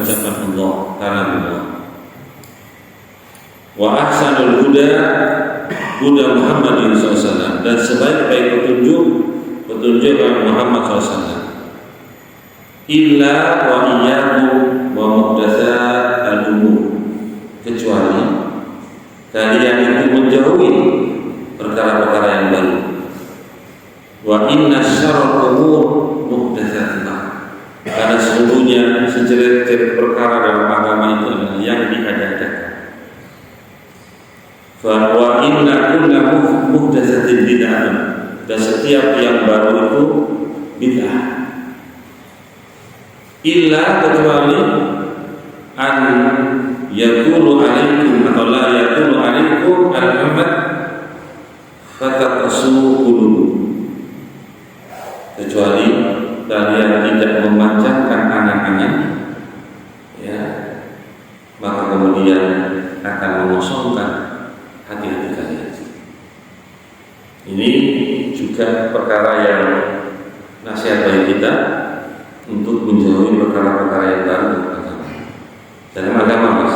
ucapan Allah, kalamullah. Wa ahsanul huda huda Muhammadin SAW, dan sebaik-baik petunjuk Muhammad SAW. Illa wa iyyahu wa muhdatsat al-umur, kecuali kalian itu menjauhi perkara-perkara yang baru. Wa inna syarral umur muhdatsatuha, karena sesungguhnya sejerit-jerit perkara dalam agama itu adalah yang diada-adakan. Fa wa inna kulla muhdatsatin bid'ah, dan setiap yang baru itu bid'ah. Illa, kecuali an yakunu alaikum atau la yakunu alaikum al-amad fataqasu qulub, kecuali kalian tidak memanjangkan anak-anak, ya, maka kemudian akan mengosongkan hati-hati kalian. Ini juga perkara yang nasihat bagi kita untuk menjauhi perkara-perkara yang baru dalam agama, Mas.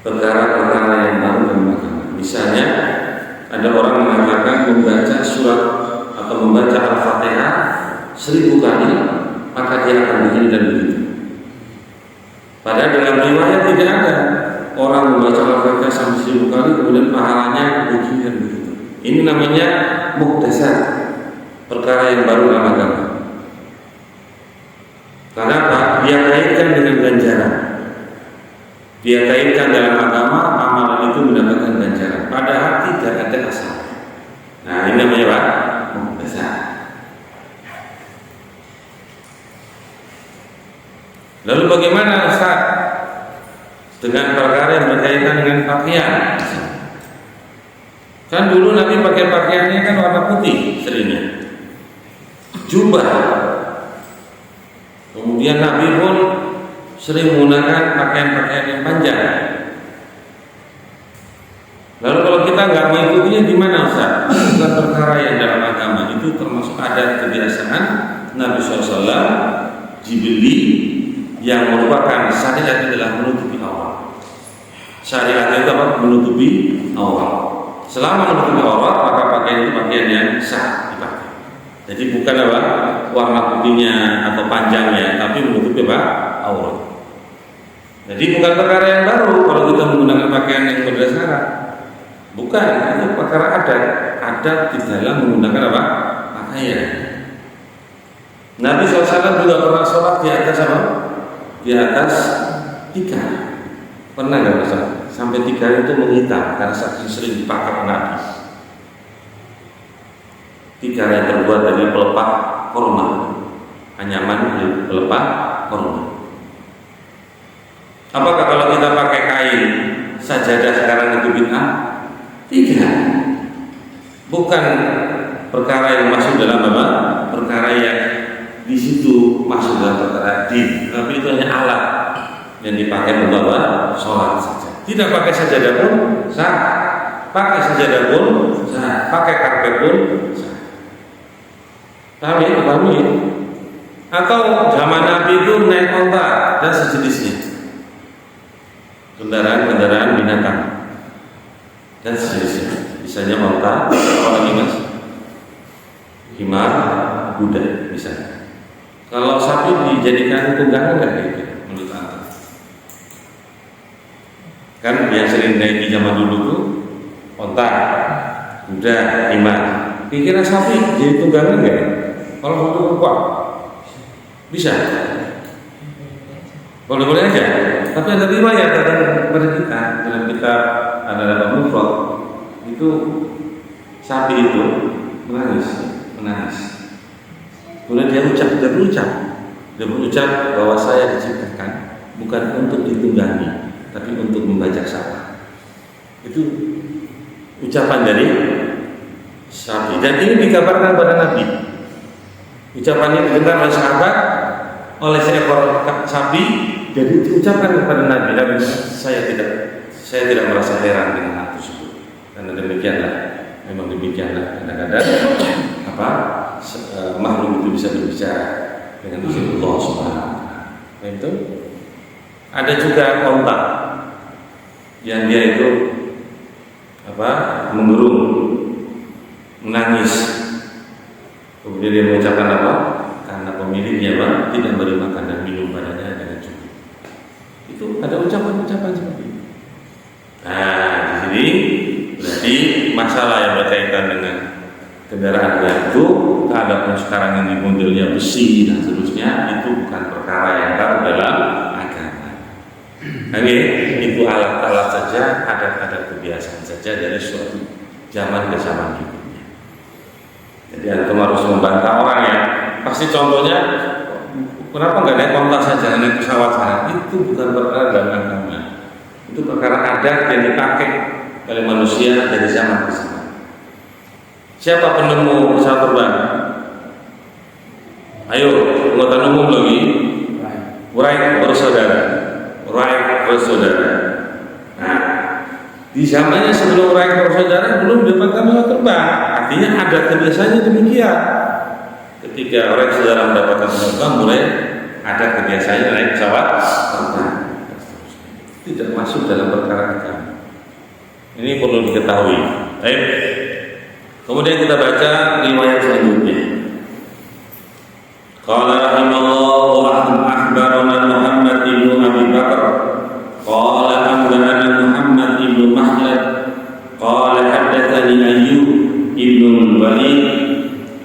Perkara-perkara yang baru dalam agama. Misalnya ada orang mengatakan membaca surat atau membaca Al-Fatihah 1000 kali maka dia akan begini dan begitu. Padahal dalam riwayat tidak ada orang membaca Al-Fatihah sampai 1000 kali kemudian pahalanya begini dan begitu. Ini namanya muhdatsat, perkara yang baru dalam agama. Kenapa? Dia kaitkan dengan ganjaran. Dia kaitkan dalam agama amalan itu mendapatkan ganjaran, padahal tidak ada asal. Nah, ini namanya apa? Muhdatsat. Lalu bagaimana Ustaz dengan perkara yang berkaitan dengan pakaian? Kan dulu Nabi pakai pakaiannya kan warna putih seringnya, jubah. Kemudian Nabi pun sering menggunakan pakaian-pakaian yang panjang. Lalu kalau kita nggak mengikutinya gimana Ustaz? Bukan perkara yang dalam agama, itu termasuk adat kebiasaan Nabi SAW dibeli, yang merupakan syariat adalah menutupi awal. Syariat itu apa? Menutupi awal. Selama menutupi awal, maka pakaian itu pakaian yang sah dipakai. Jadi bukan apa warna putihnya atau panjangnya, tapi menutupi apa? Aurat. Jadi bukan perkara yang baru kalau kita menggunakan pakaian yang berdasar. Bukan, itu perkara adat di dalam menggunakan apa? Pakaian. Nabi SAW juga pernah sholat di atas apa? Di atas 3. Pernah nggak Ustaz? Sampai 3 itu menghitam karena saking sering dipakai Nabi. 3 yang terbuat dari pelepah korma, anyaman pelepah korma. Apakah kalau kita pakai kain sajadah sekarang itu bid'ah? Tidak. Bukan perkara yang masuk dalam apa? Perkara yang di situ masuk dalam perkara din, tapi itu hanya alat yang dipakai untuk apa? Sholat saja. Tidak pakai sajadah pun sah, pakai sajadah pun sah, pakai karpet pun sah. Kami. Atau zaman Nabi itu naik onta dan sejenisnya, kendaraan binatang dan sejenisnya. Misalnya onta, apa lagi Mas? Himar, kuda misalnya. Kalau sapi dijadikan tunggangan nggak gitu menurut Anda? Kan yang sering naik di zaman dulu tuh onta, kuda, himar. Kira-kira sapi jadi tunggangan nggak? Kalau satu kuat bisa, boleh-boleh aja. Tapi ada riwayat kepada kita dalam kitab ada mufrad itu sapi itu menangis. Kemudian dia berucap bahwa saya diciptakan bukan untuk ditunggangi, tapi untuk membajak sawah. Itu ucapan dari sapi, dan ini dikabarkan pada Nabi. Ucapan ini didengar oleh sahabat, oleh seekor sapi, jadi diucapkan kepada Nabi. Dan saya tidak merasa heran dengan hal tersebut, karena memang demikianlah kadang-kadang makhluk itu bisa berbicara dengan izin Allah Subhanahu wa Ta'ala. Itu ada juga kontak yang dia itu menggerung, menangis, kemudian dia mengucapkan apa? Karena pemiliknya tidak beri makan dan minum padanya dengan cukup. Itu ada ucapan-ucapan seperti itu. Nah, di sini berarti masalah yang berkaitan dengan kendaraan itu, adapun sekarang ini modelnya besi dan seterusnya, itu bukan perkara yang baru dalam agama. Oke, itu alat-alat saja, adat-adat kebiasaan saja dari suatu zaman ke zaman berikutnya. Jadi antum harus membantah orang ya. Pasti contohnya, kenapa nggak naik onta saja, naik pesawat saja? Itu bukan perkara dalam agama. Itu perkara adat yang dipakai oleh manusia dari zaman ke zaman. Siapa penemu pesawat terbang? Ayo, anggota umum lagi. Wright bersaudara. Nah, di zamannya sebelum Wright bersaudara belum dapatkan pesawat terbang. Artinya ada kebiasaannya demikian. Ketika Wright saudara mendapatkan pesawat terbang, mulai ada kebiasaannya naik pesawat terbang. Tidak masuk dalam perkara agama. Ini perlu diketahui. Baik. Kemudian kita baca riwayat selanjutnya. Qala rahimallahu wa akhbarana Muhammad ibn Abi Bakar qala anba'ana Muhammad ibn Mahlad qala haddatsani Ayyub ibn Walid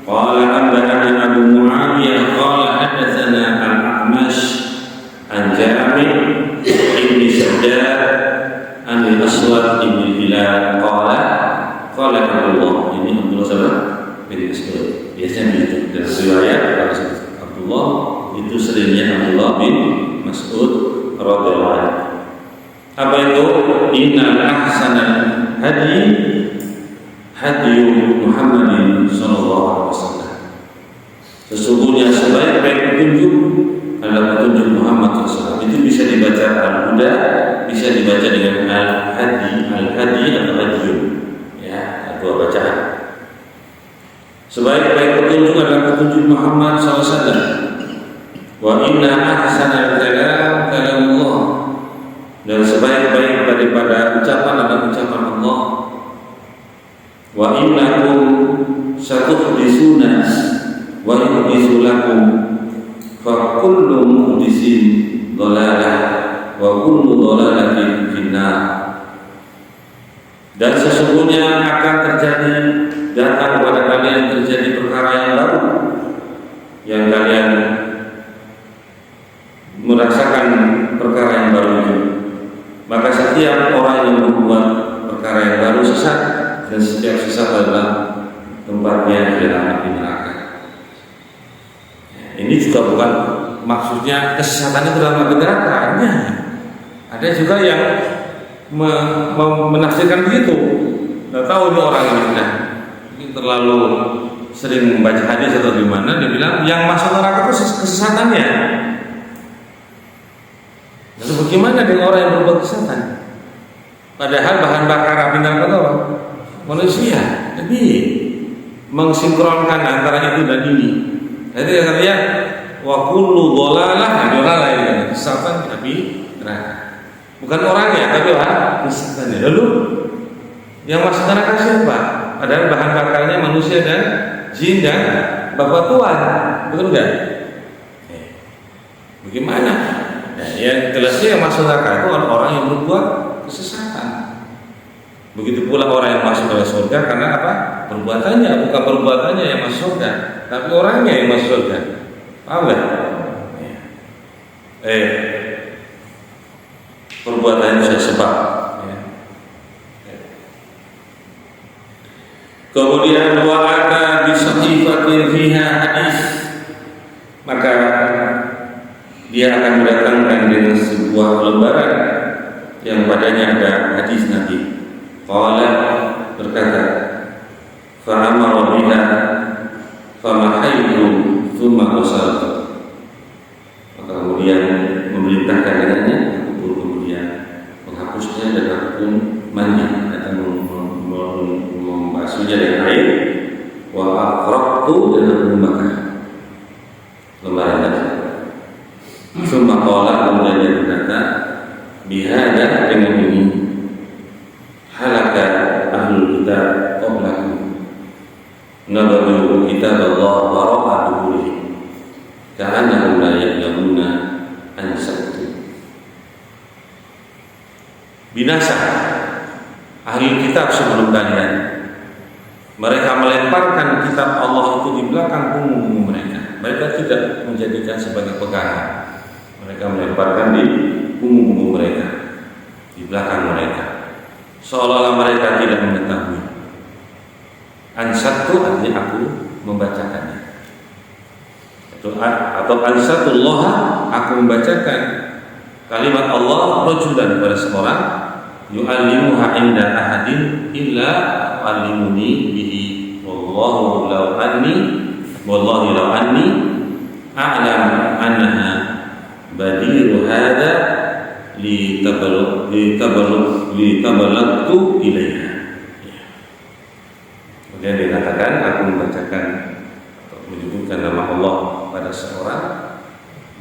qala anba'ana Abu Muawiyah qala haddatsana Al-A'mash an Jami' ibn Shaddad an Al-Aswad ibn Hilal qala Abdullah, ini Abdullah sama bin Mas'ud. Biasanya begitu. Dan riwayat Abdullah itu seringnya Abdullah bin Mas'ud radhiyallahu anhu. Apa itu? Inna ahsanal hadi Muhammadin sallallahu alaihi wasallam. Sesungguhnya sebaik-baik petunjuk adalah petunjuk Muhammad SAW. Itu bisa dibaca al-huda, bisa dibaca dengan al-hadi atau hadiyun. Dua bacaan. Sebaik-baik petunjuk adalah petunjuk Muhammad SAW. Wa inna ahsanal kalam kalamullah. Dan sebaik-baik daripada ucapan adalah ucapan Allah. Wa innakum satuhdisuna wa yuhdisu lakum fa kullu muhdisin dhalalah wa kullu dhalalatin finnar. Dan sesungguhnya akan terjadi, datang kepada kalian terjadi perkara yang baru, yang kalian merasakan perkara yang baru itu. Maka setiap orang yang membuat perkara yang baru sesat, dan setiap sesat adalah tempatnya di dalam api neraka. Ini juga bukan maksudnya kesesatan itu dalam api neraka. Ada juga yang menafsirkan begitu. Nggak tahu ini orang yang sudah terlalu sering membaca hadis atau gimana, dia bilang yang masuk neraka itu kesesatannya. Lalu bagaimana dengan orang yang berbuat kesesatan? Padahal bahan bakar api neraka itu apa? Manusia. Jadi mensinkronkan antara itu dan ini. Jadi katanya wa kullu dhalalah, dhalalah ini kesesatan api neraka. Bukan orangnya, tapi kesesatannya. Lalu yang masuk neraka siapa? Padahal bahan bakarnya manusia dan jin dan bapak Tuhan, betul enggak? Bagaimana? Nah, yang jelasnya yang masuk neraka itu orang yang berbuat kesesatan. Begitu pula orang yang masuk ke surga karena apa? Perbuatannya, bukan perbuatannya yang masuk surga, tapi orangnya yang masuk surga. Paham enggak? Perbuatan saya sebab. Kemudian wa'ata bisahifatin fiha hadis, maka dia akan mendatangkan dengan sebuah lembaran yang padanya ada hadis Nabi. Qala, berkata, fa'amara biha famahaitu thumma qasaltu, maka kemudian memerintahkan dengannya, aku kemudian menghapusnya dan aku pun mandi atau membasuhnya dengan air, wa aqraqtu, dan aku membakar lembaran tadi. Thumma qala, qala kemudian dia berkata, bihada dengan ini halaka ahlul kitab qablakum nabadu kitab Allah wa ra'adu ka'annahum la ya'lamuna an sabtu. Binasa ahli kitab sebelum kalian. Mereka melemparkan kitab Allah itu di belakang punggung mereka. Mereka tidak menjadikan sebagai pegangan. Mereka melemparkan di punggung mereka, di belakang mereka, seolah-olah mereka tidak mengetahui. Ansatu artinya aku membacakannya. Atau ansatullah, aku membacakan kalimat Allah rajulan pada seorang, yu'allimuha inda ahadin illa allimuni bihi wallahu law anni a'lam annaha badiru hadza li tabalagtu ilaiha. Kemudian dikatakan aku membacakan atau menyebutkan nama Allah pada seorang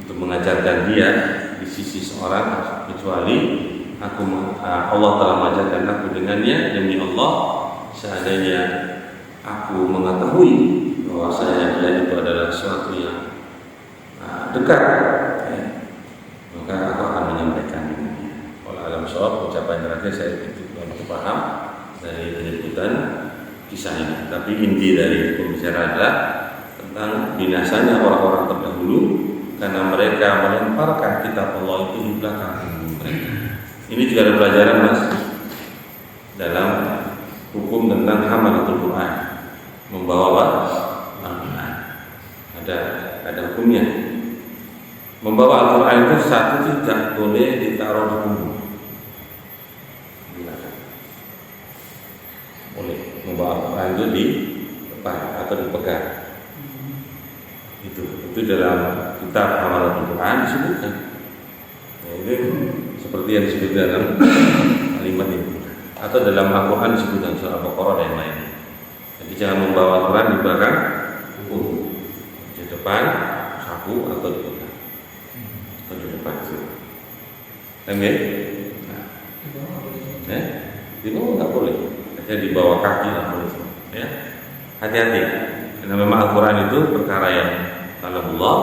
untuk mengajarkan dia di sisi seorang, kecuali Allah telah mengajarkan aku dengannya demi Allah, seandainya aku mengetahui bahwasanya dia itu adalah sesuatu yang dekat, maka aku akan menyampaikan dengannya. Kalau alam shawab ucapan terakhir saya itu belum paham dari penyebutan kisah ini. Tapi inti dari pembicaraan adalah tentang binasanya orang-orang terdahulu karena mereka melemparkan kitab Allah itu di belakang mereka. Ini juga ada pelajaran mas dalam hukum tentang hamalatul Quran, membawa Al-Quran. Ada hukumnya. Membawa Al-Quran itu satu tidak boleh ditaruh di punggung. Boleh membawa Al-Quran itu di depan atau dipegang. Itu dalam kitab hamalatul Quran disebutkan. Ini seperti yang disebutkan dalam kalimat ini, atau dalam Al-Quran disebutkan surah Al-Baqarah dan lainnya. Jadi jangan membawa Al-Quran di belakang punggung, di depan saku atau di belakang atau di depan. Oke? Nah, di bawah nggak boleh, hanya di bawah kaki nggak boleh. Ya, hati-hati. Karena memang Al-Quran itu perkara yang kalamullah,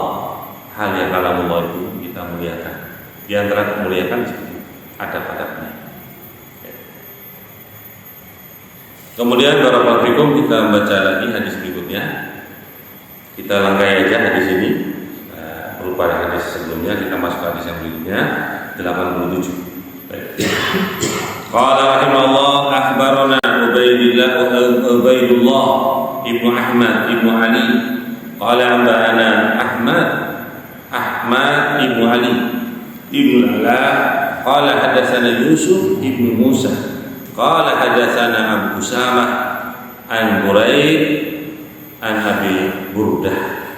hal yang kalamullah itu kita muliakan. Di antara kemuliaan adab-adabnya. Kemudian barakallahu fikum, kita baca lagi hadis berikutnya. Kita langkai aja hadis ini berupa hadis sebelumnya, kita masuk ke hadis yang berikutnya 87. Qala rahimahullah akhbarana Ubaidullah ibnu Ahmad ibnu Ali qala amba'ana Ahmad ibnu Ali ibnu Ala qala hadatsana Yusuf ibnu Musa qala hadatsana Abu Usamah an Buraid an Abi Burdah.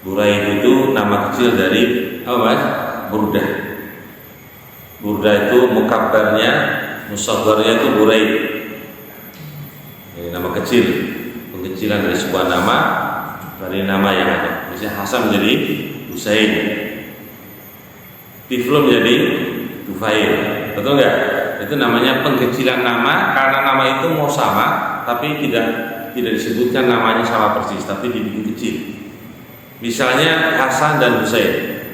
Buraid itu nama kecil dari apa mas? Burdah. Burdah itu mukabbarnya, musagharnya itu Buraid. Ini nama kecil, pengecilan dari sebuah nama, dari nama yang ada. Misalnya Hasan menjadi Husain, Tiflun menjadi Tufail, betul nggak? Itu namanya pengkecilan nama, karena nama itu mau sama, tapi tidak disebutkan namanya sama persis, tapi dibikin kecil. Misalnya Hasan dan Husain.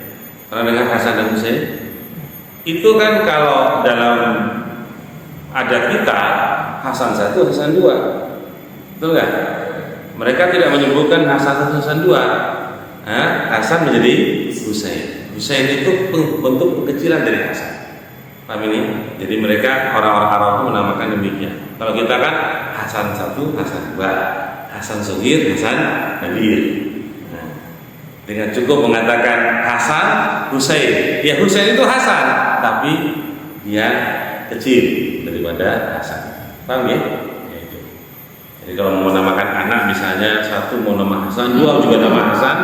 Pernah dengar Hasan dan Husain? Itu kan kalau dalam adat kita Hasan 1, Hasan 2, betul nggak? Mereka tidak menyebutkan Hasan 1, Hasan 2. Hasan menjadi Husain. Husain itu bentuk pengkecilan dari Hasan. Paham ini? Jadi mereka orang-orang Arab itu menamakan demikian. Kalau kita kan Hasan 1, Hasan 2, Hasan Shogir, Hasan Kabir. Dengan cukup mengatakan Hasan, Husain. Ya Husain itu Hasan, tapi dia kecil daripada Hasan. Paham ya? Ya itu. Jadi kalau mau menamakan anak misalnya satu mau nama Hasan, dua juga nama Hasan,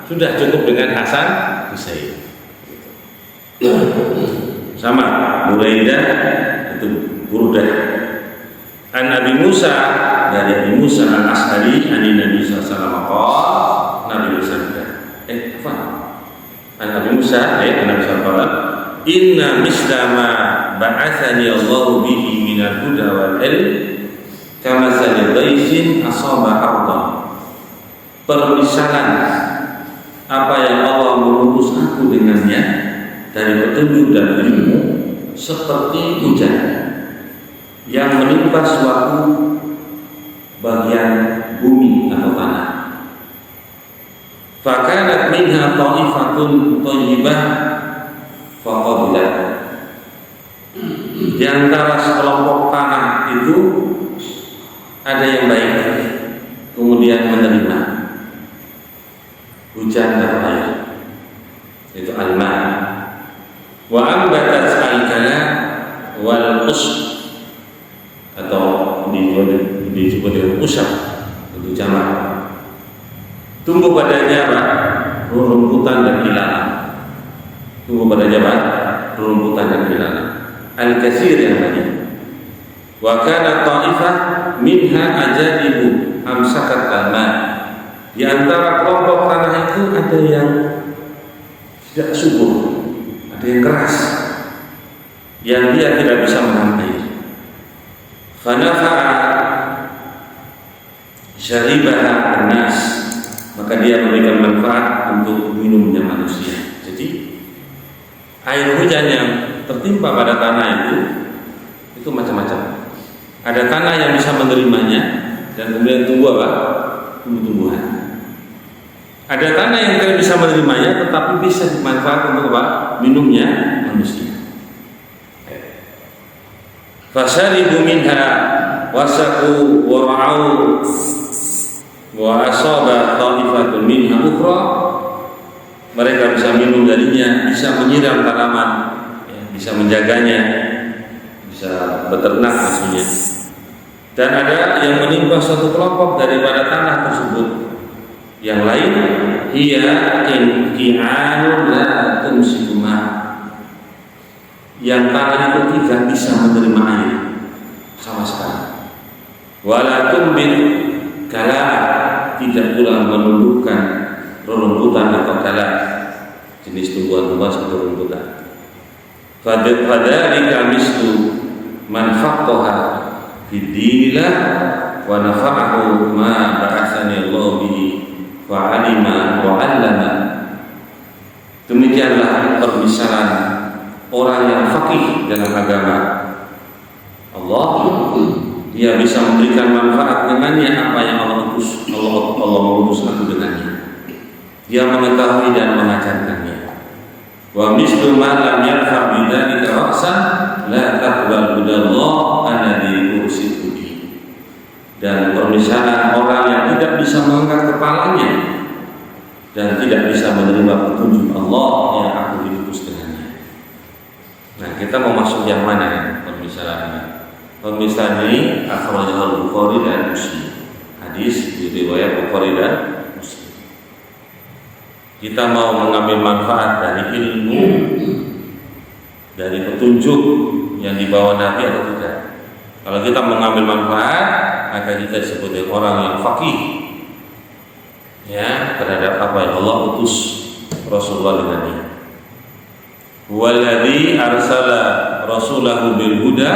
sudah cukup dengan Hasan, Husain. Sama Buraidah itu Burdah. An Nabi Musa, dari Nabi Musa al-Ash'ari, an Nabi sallallahu alaihi wasallam, Nabi Musa apa? Nabi Musa Nabi sallallahu inna mislama ba'athani Allah bihi minal huda wal ilm kama salidaisin asaba ardan. Permisalan apa yang Allah mengutus aku dengannya dari petunjuk dan ilmu seperti hujan yang menimpa suatu bagian bumi atau tanah. Fakanat minha ta'ifatun thayyibah faqabilat. Di antara sekelompok tanah itu ada yang baik, kemudian menerima hujan dan air, itu al-ma. Wa ambatat al-kala wal usb, atau disebut dengan usab, itu jamak. Tumbuh padanya apa? Rumputan dan ilalang. Tumbuh padanya apa? Rumputan dan ilalang. Al-katsir yang banyak. Wa kana ta'ifah minha ajadibu amsakat al-ma. Di antara kelompok tanah itu ada yang tidak subur, ada yang keras, yang dia tidak bisa menahan air. Fanafa'a syaribaha an-nas, maka dia memberikan manfaat untuk minumnya manusia. Jadi air hujan yang tertimpa pada tanah itu macam-macam. Ada tanah yang bisa menerimanya dan kemudian tumbuh apa? Tumbuh-tumbuhan. Ada tanah yang tidak bisa menerimanya tetapi bisa dimanfaatkan untuk apa? Minumnya manusia. Fasaribu minha wasaku wara'u wa asaba ta'ifatun minha ukhra. Mereka bisa minum darinya, bisa menyiram tanaman, bisa menjaganya, bisa beternak maksudnya. Dan ada yang menimpa suatu kelompok daripada tanah tersebut. Yang lain, hiya inqi'anun la tumsiku ma. Yang tanah itu tidak bisa menerima air sama sekali. Wala tumbit kala, tidak pula menumbuhkan rumputan atau kala, jenis tumbuhan-tumbuhan seperti rumputan. Fadzalika mislu man faqaha fid dinillah wa nafa'ahu ma ba'atsani Allah bihi wa 'alima wa 'allama. Demikianlah permisalan orang yang faqih dalam agama Allah. Dia bisa memberikan manfaat dengannya apa yang Allah mengutus aku dengannya. Dia mengetahui dan mengajarkannya. Wa mislu ma lam yarfa bidzalika ra'san la taqbal hudallah alladhi ursitu bi. Dan permisalan orang yang tidak bisa mengangkat kepalanya dan tidak bisa menerima petunjuk Allah yang aku diutus dengannya. Nah, kita mau masuk yang mana ya permisalannya? Permisalan ini akhrajahu al-Bukhari dan Muslim. Hadis riwayat Bukhari dan Muslim. Kita mau mengambil manfaat dari ilmu, dari petunjuk yang dibawa Nabi atau tidak? Kalau kita mengambil manfaat, maka kita disebut orang yang faqih ya terhadap apa yang Allah utus Rasulullah dengannya. Walladzi arsala rasulahu bil huda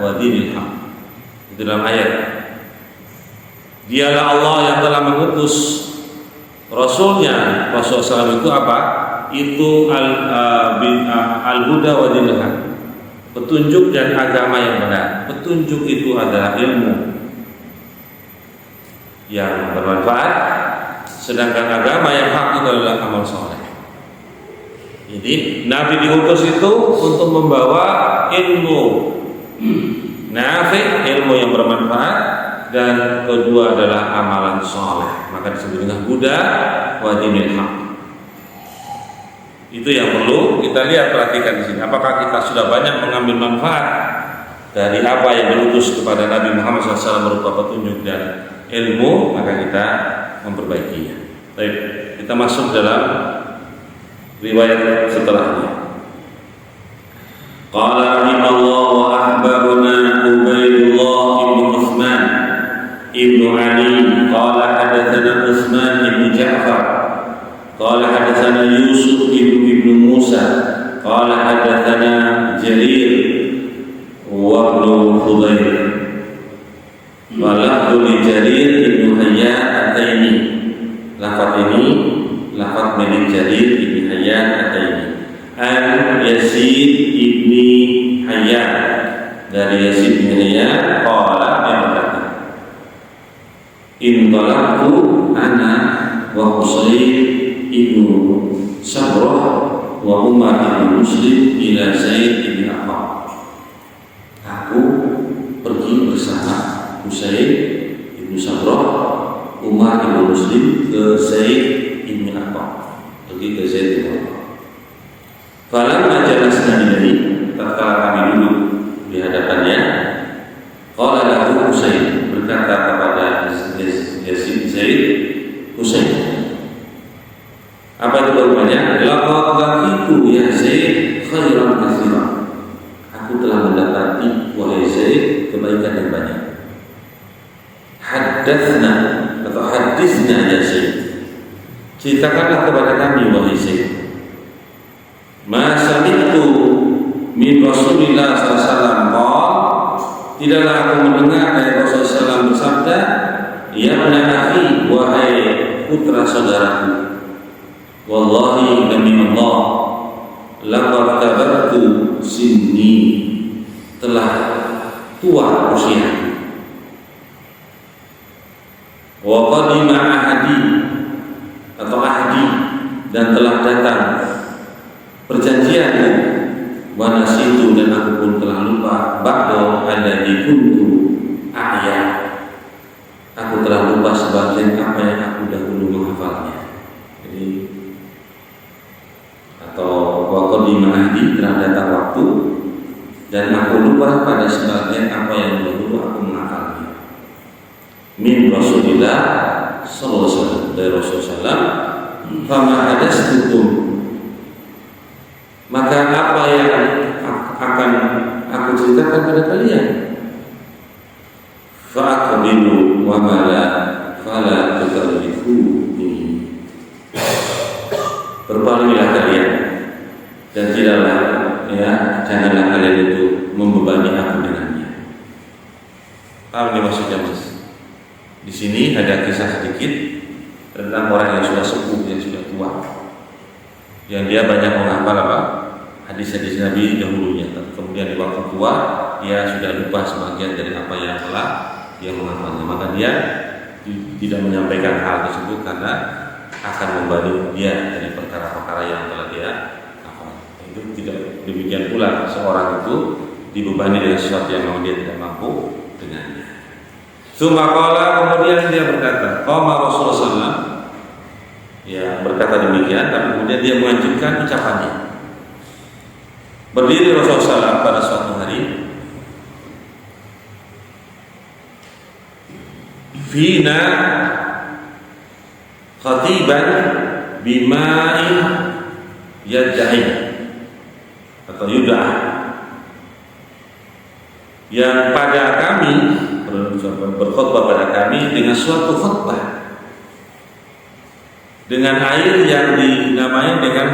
wa dinil haq. Itu dalam ayat. Dialah Allah yang telah mengutus Rasulnya Rasulullah SAW itu apa? Itu al-huda wa dinil haq, petunjuk dan agama yang benar. Petunjuk itu adalah ilmu yang bermanfaat, sedangkan agama yang hak itu adalah amal soleh. Jadi Nabi diutus itu untuk membawa ilmu nafi', ilmu yang bermanfaat, dan kedua adalah amalan soleh. Maka disebut dengan huda wa dinil haq. Itu yang perlu kita lihat, perhatikan di sini. Apakah kita sudah banyak mengambil manfaat dari apa yang diutus kepada Nabi Muhammad SAW berupa petunjuk dan ilmu? Maka kita memperbaikinya. Baik, kita masuk dalam riwayat setelahnya. Qala rahimahullah wa ahbaruna Ubaidullah ibn Utsman ibn Ali qala hadatsana Utsman ibn Ja'far qala hadatsana Yusuf ibn qala hadatsana Jarir wa ibnu Hudayr wa lafdhu li Jarir ibnu Hayyan At-Taimi. Lafaz ini lafaz milik Jarir ibnu Hayyan At-Taimi. An Yazid ibni Hayyan, dari Yazid ibni Hayyan qala, dia berkata, intalaqtu ana wa Husayn ibnu Sabrah wa Umar ibn Muslim ila Zaid ibn Affan. Aku pergi bersama Husain ibn Sabrah, Umar ibn Muslim ke Zaid ibn Affan, pergi ke Zaid ibn Affan. Falamma jalasna ilaihi, tatkala kami duduk di hadapannya, qala lahu Husain, berkata kepada Yazid Zaid, Husain, apa itu jawabannya? Laqad laqitu ya Zaid khairan katsiran. Aku telah mendapati wahai Zaid kebaikan yang banyak. Haddatsna atau hadisna ya Zaid, ceritakanlah kepada kami wahai Zaid. Ma sami'tu min Rasulillah sallallahu alaihi wasallam, tidaklah aku mendengar dari Rasulullah SAW bersabda, ya akhi, wahai putra saudaraku, wallahi demi Allah, laqad kabartu sinni, telah tua usia, wa qadima ahadi atau ahdi, dan telah datang perjanjianku, wa nasitu, dan aku pun telah lupa, ba'da alladzi kuntu a'ya, aku telah lupa sebagian apa yang aku dahulu menghafalnya. Jadi atau waktu di mahdi, telah datang waktu dan aku lupa pada sebagian apa yang dahulu aku menghafalnya. Min Rasulillah sallallahu alaihi wasallam, dari Rasulullah, fama hadastukum, maka apa yang akan aku ceritakan pada kalian, fa'aqbilu wa mala fala tukalifuni, berpalinglah kalian dan tidaklah, janganlah kalian itu membebani aku dengannya. Apa ini maksudnya, Mas? Di sini ada kisah sedikit tentang orang yang sudah sepuh, yang sudah tua, yang dia banyak menghafal hadis-hadis Nabi dahulunya, tapi kemudian di waktu tua dia sudah lupa sebagian dari apa yang telah dia menghafalnya. Maka dia tidak menyampaikan hal tersebut karena akan membebani dia dari perkara-perkara yang telah dia hafal. Itu tidak demikian pula seorang itu dibebani dengan sesuatu yang memang dia tidak mampu dengannya. Sumaqala, kemudian dia berkata, qama Rasulullah SAW, ya berkata demikian, tapi kemudian dia melanjutkan ucapannya. Berdiri Rasulullah SAW pada suatu hari, fina khatiban bima'in yadda'i atau yud'a, yang pada kami berkhutbah pada kami dengan suatu khutbah dengan air yang dinamai dengan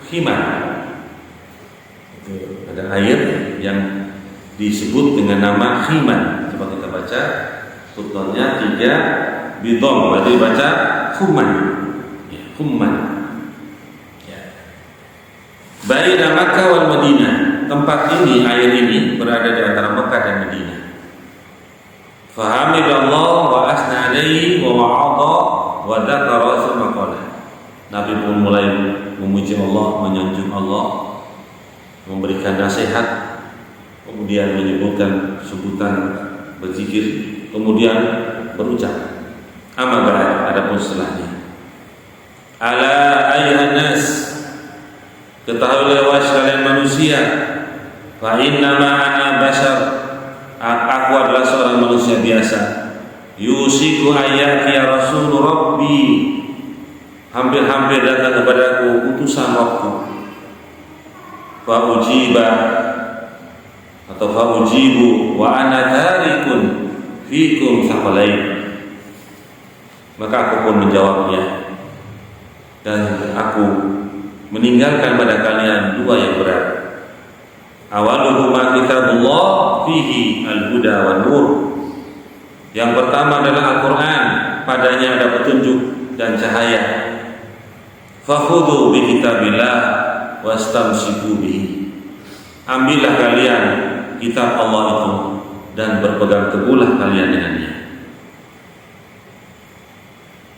khimar. Ada air yang disebut dengan nama khimar. Coba kita baca khutbahnya 3 bidom, berarti baca khumman, ya, khumman. Ya. Baina Makkah wal Madinah, tempat ini, air ini berada di antara Mekah dan Madinah. Fahamidallah wa asna alaihi wa wa'adha wa dzakara tsumma qala. Nabi pun mulai memuji Allah, menyanjung Allah, memberikan nasihat, kemudian menyebutkan sebutan berzikir, kemudian berucap, amma ba'd, adapun setelahnya, ala ayyuhan nas, ketahuilah wahai sekalian manusia, fa innama ana bashar, aku adalah seorang manusia biasa, yusiku ayati ya rasul rabbi, hampir-hampir datang kepadaku utusan Rabbku, fa ujiba atau fa ujibu wa ana tarikun fikum thaqalain, maka aku pun menjawabnya dan aku meninggalkan pada kalian 2 yang fihi al-huda wan nur. Yang pertama adalah Al-Qur'an, padanya ada petunjuk dan cahaya. Fakhudhu bi kitabillah wastamsiku bihi. Ambillah kalian kitab Allah itu dan berpegang teguhlah kalian dengannya.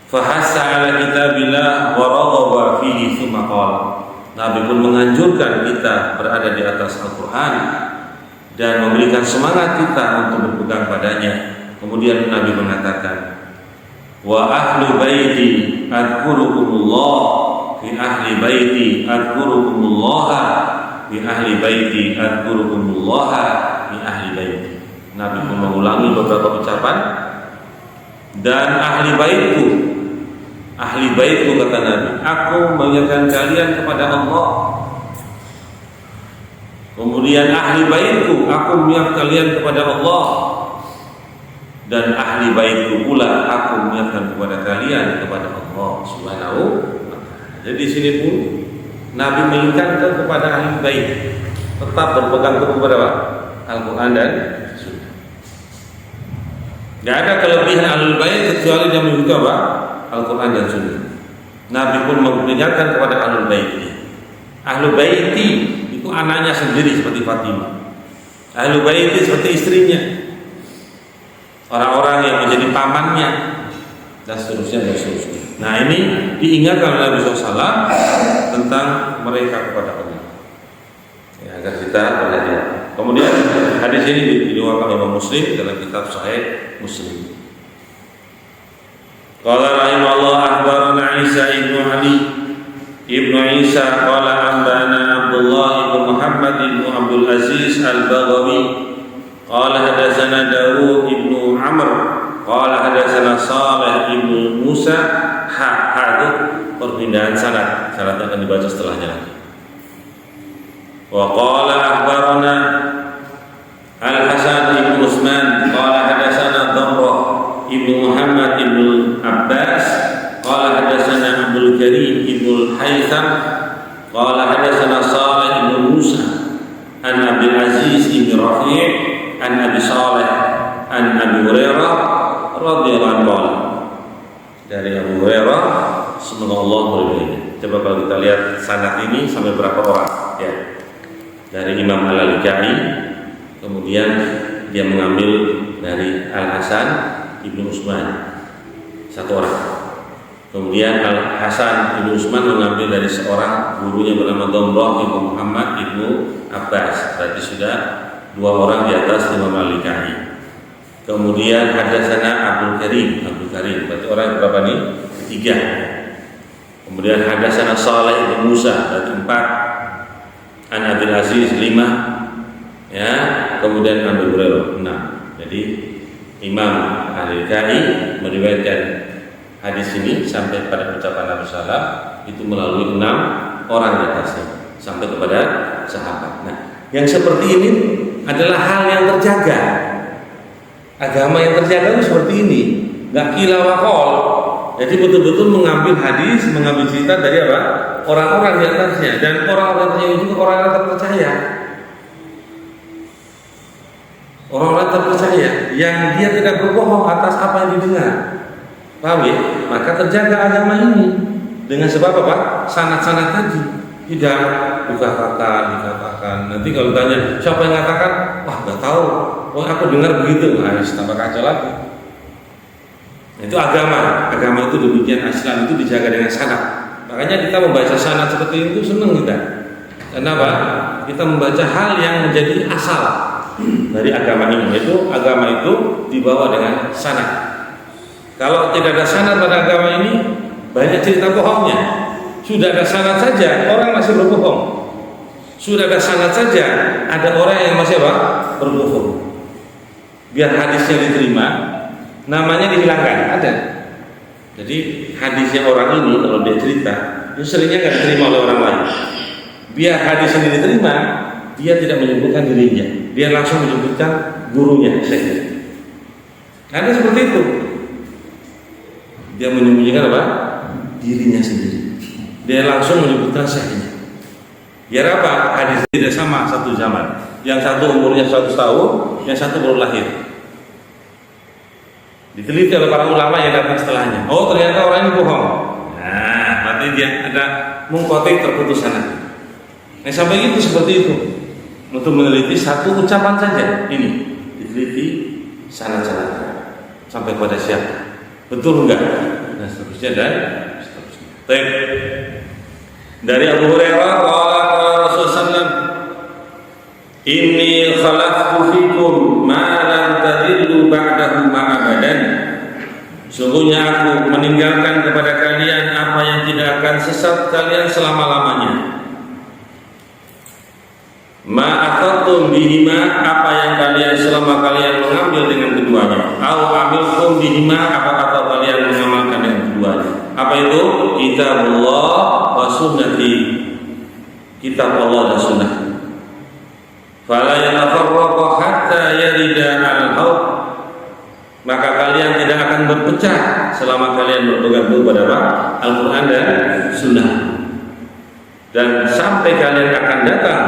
Fahassa ala kitabillah wa raghaba fihi tsumma qala. Nabi pun menganjurkan kita berada di atas Al-Qur'an dan memberikan semangat kita untuk berpegang padanya. Kemudian Nabi mengatakan, wa ahlu baiti adkurukumullah fi ahli baiti adkurukumullah fi ahli baiti adkurukumullah fi ahli baiti. Nabi pun mengulangi beberapa ucapan, dan ahli baitku kata Nabi, aku mengingatkan kalian kepada Allah. Kemudian ahli baitku, aku mengingatkan kalian kepada Allah. Dan ahli baitku pula, aku mengingatkan kepada kalian kepada Allah Subhanahu wa ta'ala. Jadi di sini pun Nabi mengingatkan kepada ahli bait tetap berpegang teguh kepada Al-Quran dan Sunnah. Tidak ada kelebihan ahli bait kecuali dia mengikuti Al-Quran dan Sunnah. Nabi pun mengingatkan kepada ahli bait. Ahli baiti itu anaknya sendiri seperti Fatimah. Ahli baiti seperti istrinya, orang-orang yang menjadi pamannya, dan seterusnya dan seterusnya. Nah, ini diingatkan oleh Nabi SAW tentang mereka kepada Allah, ya, agar kita perhatian. Kemudian hadis ini diriwayatkan oleh Muslim dalam kitab Sahih Muslim. Qala rahimahullah akhbarana Isa ibnu Ali ibnu Isa qala anbana Abdullah ibnu Muhammad ibnu Abdul Aziz al-Baghawi qala hadatsana Dawud ibnu Amr qala hadatsana Salih ibnu Musa. Hadis perpindahan sanad akan dibaca setelahnya lagi. Wa qala akhbarana Al-Hasan ibnu Utsman qala hadatsana Damrah ibnu Muhammad ibnu Abbas qala hadatsana Abdul Karim ibnu Haytham qala hadatsana Salih ibnu Musa an Abdul Aziz ibnu Rafi' an Abi Salih an Abi Hurairah radhiyallahu anhu. Dari Abu Hurairah, semoga Allah meridhoinya. Coba kalau kita lihat sanad ini sampai berapa orang, ya. Dari Imam Al-Alikai, kemudian dia mengambil dari Al-Hasan ibnu Utsman, satu orang. Kemudian Al-Hasan ibnu Utsman mengambil dari seorang gurunya bernama Damrah ibnu Muhammad ibnu Abbas. Berarti sudah dua orang di atas Imam Al-Alikai. Kemudian hadatsana Abdul Karim, berarti orang berapa nih? Tiga. Kemudian hadatsana Salih bin Musa, berarti empat. An Abdul Aziz, lima. Ya, kemudian Abu Hurairah, enam. Jadi Imam Al-Alikai meriwayatkan hadis ini sampai pada ucapan Nabi sallallahu itu melalui 6 orang di atasnya sampai kepada sahabat. Nah, yang seperti ini adalah hal yang terjaga. Agama yang terjaga itu seperti ini, nggak kila wakol. Jadi betul-betul mengambil hadis, mengambil cerita dari apa? Orang-orang di atasnya, dan orang-orang yang juga orang-orang terpercaya. Orang-orang terpercaya yang dia tidak berbohong atas apa yang didengar. Paham ya? Maka terjaga agama ini dengan sebab apa? Sanad-sanad tadi. Tidak dikatakan. Nanti kalau tanya siapa yang mengatakan, wah nggak tahu. Oh aku dengar begitu, harus tambah kacau lagi. Itu agama itu demikian. Islam itu dijaga dengan sanad. Makanya kita membaca sanad seperti itu senang kita. Kenapa? Kita membaca hal yang menjadi asal dari agama ini. Itu agama itu dibawa dengan sanad. Kalau tidak ada sanad pada agama ini, banyak cerita bohongnya. Sudah ada sanad saja orang masih berbohong. Sudah ada sanad saja ada orang yang masih berbohong. Biar hadisnya diterima, namanya dihilangkan, ada. Jadi hadisnya orang ini kalau dia cerita, itu seringnya nggak diterima oleh orang lain. Biar hadis ini diterima, dia tidak menyebutkan dirinya, dia langsung menyebutkan gurunya. Ada seperti itu. Dia menyembunyikan apa? Dirinya sendiri. Dia langsung menyebutkan sahihnya. Biar apa? Hadis tidak sama satu zaman. Yang satu umurnya 100 tahun, yang satu baru lahir. Diteliti oleh para ulama yang datang setelahnya. Oh, ternyata orang ini bohong. Nah, berarti dia ada mengkotek terputus sanad. Nah, sampai itu seperti itu. Untuk meneliti satu ucapan saja ini diteliti sanad-sanad sampai pada siapa. Betul enggak? Dan seterusnya dan seterusnya. Baik. Dari Abu Hurairah qala Rasulullah sallallahu inni khalaqtu fikum ma lam tadillu ba'dahu ma'abadan. Sungguhnya aku meninggalkan kepada kalian apa yang tidak akan sesat kalian selama-lamanya. Ma akhadtum bihima, apa yang kalian selama kalian mengambil dengan keduanya. Au amiltum bihima, apa kalian mengamalkan dengan keduanya. Apa itu? Kitabullah wa sunnati. Kitab Allah dan sunnah. Fala yatafarraqu hatta yarida al-haud. Maka kalian tidak akan berpecah selama kalian berpegang teguh pada Al-Quran dan Sunnah. Dan sampai kalian akan datang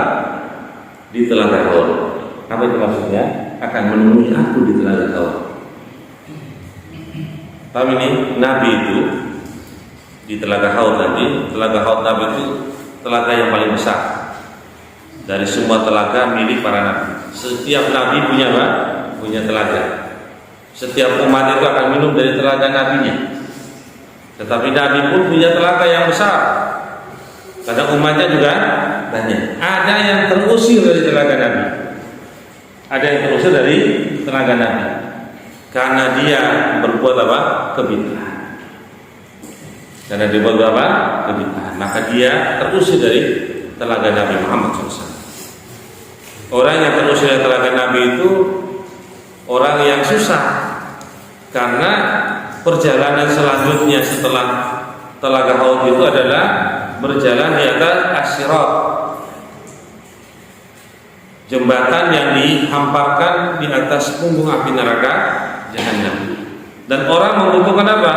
di telaga Haud. Apa itu maksudnya? Akan menemui aku di telaga Haud. Paham ini? Nabi itu di telaga Haud nanti. Telaga Haud Nabi itu telaga yang paling besar dari semua telaga milik para nabi. Setiap nabi punya apa? Punya telaga. Setiap umat itu akan minum dari telaga nabinya. Tetapi nabi pun punya telaga yang besar. Karena umatnya juga banyak. Ada yang terusir dari telaga nabi. Ada yang terusir dari telaga nabi. Karena dia berbuat apa? Kebid'ahan. Karena dia berbuat apa? Kebid'ahan. Maka dia terusir dari telaga Nabi Muhammad SAW. Orang yang terusir dari telaga Nabi itu orang yang susah, karena perjalanan selanjutnya setelah telaga Haud itu adalah berjalan di atas as-sirat, jembatan yang dihamparkan di atas punggung api neraka Jahannam. Dan orang membutuhkan apa?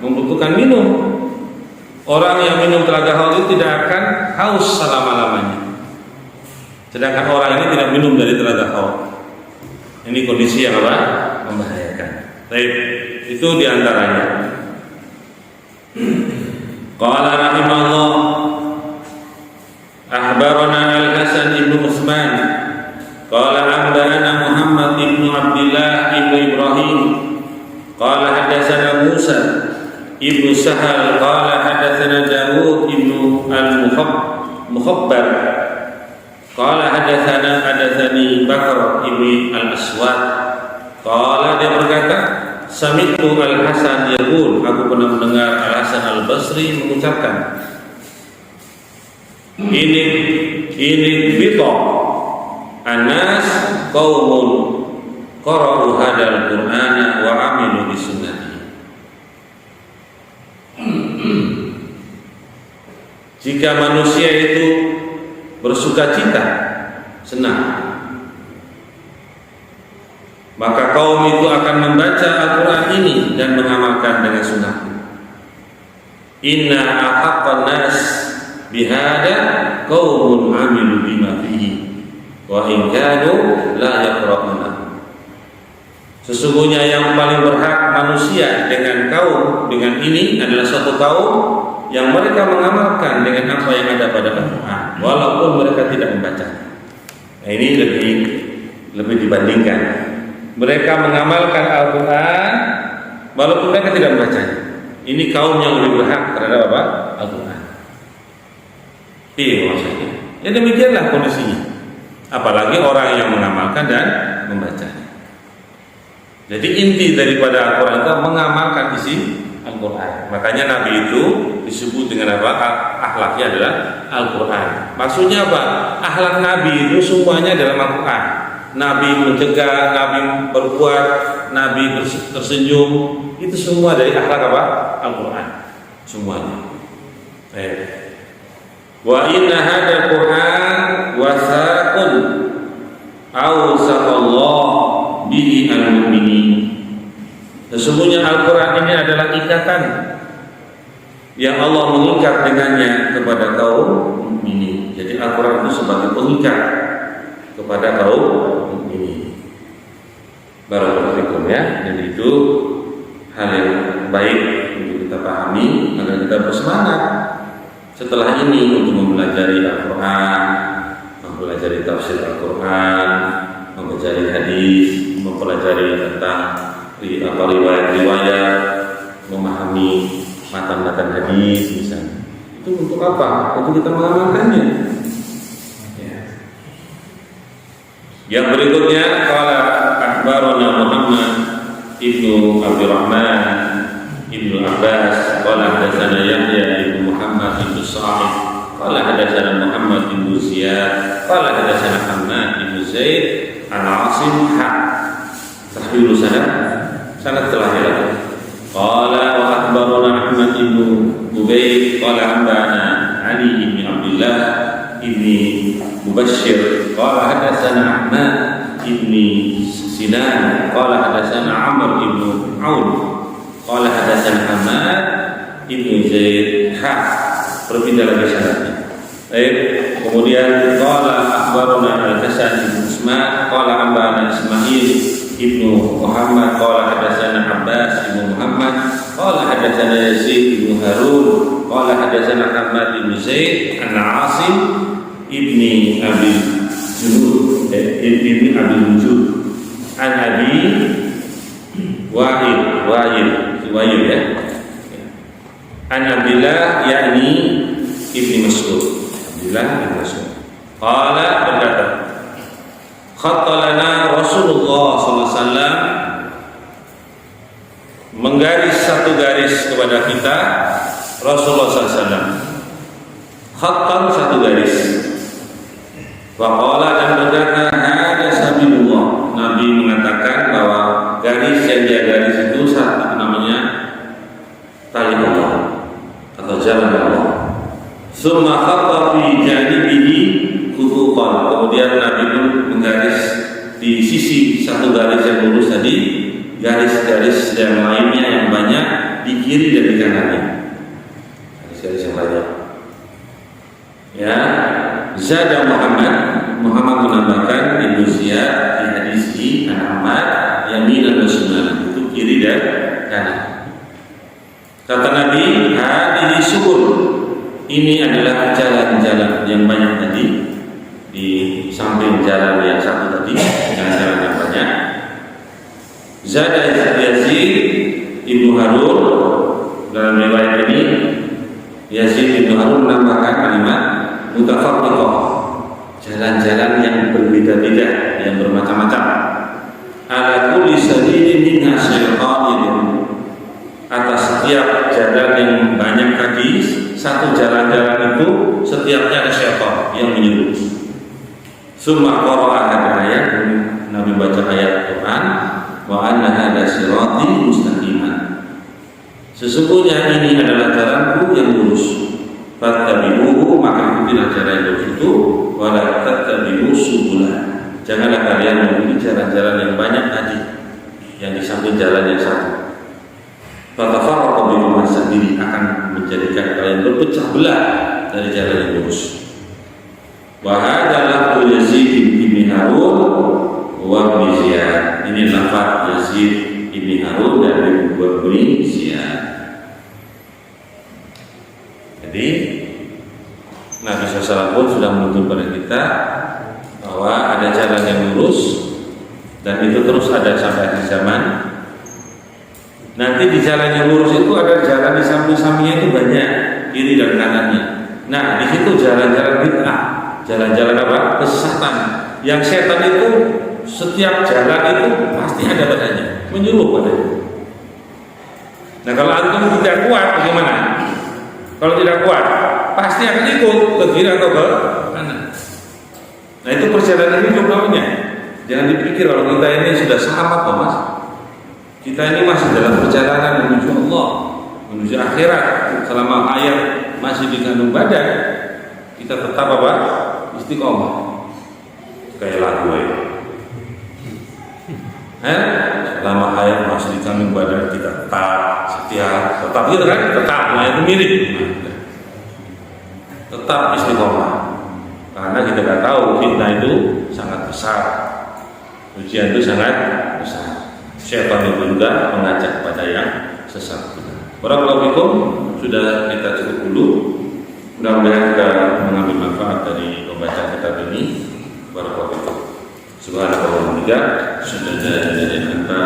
Membutuhkan minum. Orang yang minum telaga Haud itu tidak akan haus selama-lamanya. Sedangkan orang ini tidak minum dari telaga Haud. Ini kondisi yang apa? Membahayakan. Baik, itu diantaranya. Qala rahimahullah, akhbarana Al-Hasan ibn Utsman qala anba'ana Muhammad ibn Abdullah ibn Ibrahim qala hadatsana Musa ibn Sahal qala hadatsana Dawud ibn al-Mukhabbar qala hadatsani Bakar ibn al-Aswad qala, dia berkata, sami'tu Al-Hasan yaqul, aku pernah mendengar Al-Hasan Al-Basri mengucapkan, ini bita anas qaumun qara'u hadal Qur'ana wa amilu bisunnati. Jika manusia itu bersukacita, senang, maka kaum itu akan membaca Al-Quran ini dan mengamalkan dengan sunnah. Inna ahaqqan nas bihada qaumun amilu bima fihi wa in kanu la yaqra'una. Sesungguhnya yang paling berhak manusia dengan kaum dengan ini adalah suatu kaum yang mereka mengamalkan dengan apa yang ada pada Al-Quran walaupun mereka tidak membaca. Nah, ini lebih dibandingkan. Mereka mengamalkan Al-Quran walaupun mereka tidak membacanya. Ini kaum yang lebih berhak terhadap apa? Al-Quran. Iya maksudnya. Ya demikianlah kondisinya. Apalagi orang yang mengamalkan dan membacanya. Jadi inti daripada Al-Quran itu mengamalkan isi Al-Quran. Makanya Nabi itu disebut dengan apa? Akhlaknya adalah Al-Quran. Maksudnya apa? Akhlak Nabi itu semuanya dalam Al-Quran. Nabi mencegah, Nabi berbuat, Nabi tersenyum, itu semua dari akhlak apa? Al-Quran. Semuanya. Wa inna hadzal Qur'an wasaqun awsaqallahu bihi al-mu'minin. Sesungguhnya Al-Quran ini adalah ikatan yang Allah mengikat dengannya kepada kaum mukminin. Jadi Al-Quran itu sebagai pengikat kepada kaum ini. Barakallahu fikum ya. Jadi itu hal yang baik untuk kita pahami agar kita bersemangat setelah ini untuk mempelajari Al-Quran, mempelajari tafsir Al-Quran, mempelajari hadis, mempelajari tentang riwayat-riwayat, memahami matan-matan hadis misalnya. Itu untuk apa? Untuk kita mengamalkannya. Ya. Yang berikutnya, qala akhbarana Muhammad ibnu Abdurrahman ibnu Abbas qala hadatsana Yahya ibnu Muhammad ibnu Sa'id qala hadatsana Muhammad ibnu Ziyad qala hadatsana Hammad ibnu Zaid an Asim tahwilu sanad terakhir. Qala wa akhbarana Ahmad ibnu Ubayd qala anbana Ali ibn Abdullah ibni Mubashshir qala hadatsana Ahmad ibni Sinan qala hadatsana Amr ibn Aun qala hadatsana Hamad ibn Zaid berbeda lagi sanadnya. Baik, kemudian qala akhbarana Al-Hasan ibn Usman qala anbana Ismail ibnu Muhammad qala hadatsana Abbas ibnu Muhammad qala hadatsana Yazid ibnu Harun qala hadatsana Hamad ibn Zaid an Asim ibni Abi Junud ibni Abi Wujud an Abi Wa'il ya an Abdillah yakni ibni Mas'ud qala berkata khattalana Rasulullah SAW menggaris satu garis kepada kita Rasulullah SAW khattan satu garis waqala dan berkata ada sabilullah. Nabi mengatakan bahwa garis yang dia garis itu satu namanya tali Allah atau jalan Allah. Summa khatta fi janibihi khututan. Kemudian Nabi pun menggaris di sisi satu garis yang lurus tadi, garis-garis yang lainnya yang banyak di kiri dan di kanannya. Garis-garis yang banyak. Ya, Zada Muhammad menambahkan Ibnu Ziyad di hadis an Ahmad yaminan wa shimalan, itu kiri dan kanan. Kata Nabi, hadhihi subul, ini adalah jalan-jalan yang banyak tadi di samping jalan yang satu tadi, jalan-jalan yang banyak. Zada Yazid Ibnu Harun dalam riwayat ini, Yazid Ibnu Harun menambahkan kalimat mutafarriqah, jalan-jalan yang berbeda-beda, yang bermacam-macam. Ala kulli sadidin minha syaitanun, atas setiap jalan yang banyak tadi, satu jalan-jalan itu setiapnya ada syaitan yang menyuruh. Summa qara'a ayat, Nabi baca ayat Quran, wa anna hadza sirati mustaqiman, sesungguhnya ini adalah jalanku yang lurus. Fattabi'uhu, maka ikutilah jalan yang lurus itu, wa la tattabi'u subulan, janganlah kalian mengikuti jalan-jalan yang banyak tadi yang di samping jalan yang satu. Fatafarraqu bikum as-sabili, akan menjadikan kalian berpecah belah dari jalan yang lurus. Wa hadza lafzu Yazid bin Harun wa Ibnu Ziyad, ini lafaz Yazid bin Harun dan Ibnu Ziyad. Jadi Nabi SAW pun sudah menuntun pada kita bahwa ada jalan yang lurus dan itu terus ada sampai akhir zaman. Nanti di jalan yang lurus itu ada jalan di samping-sampingnya itu banyak, kiri dan kanannya. Nah, di situ jalan-jalan bid'ah, jalan-jalan apa? Kesesatan. Yang setan itu setiap jalan itu pasti ada padanya, menyuruh padanya. Nah, kalau antum tidak kuat bagaimana? Kalau tidak kuat, pasti akan ikut ke kiri atau ke kanan. Nah, itu perjalanan hidup namanya. Jangan dipikir kalau kita ini sudah selamat kok, Mas. Kita ini masih dalam perjalanan menuju Allah, menuju akhirat. Selama hayat masih dikandung badan, kita tetap apa? Istiqomah. Kayak lagu ya. Selama hayat masih dikandung badan, kita tetap setia, tetap gitu kan? Tetap, nah itu mirip. Tetap istiqomah. karena kita nggak tahu fitnah itu sangat besar, ujian itu sangat besar. Syaitan itu juga mengajak kepada yang sesat. Barakallahu fikum, sudah kita cukup dulu. Mudah-mudahan kita mengambil manfaat dari pembacaan kitab ini. Barakallahu fikum. Subhanallah wa bihamdihi, asyhadu an la ilaha illa anta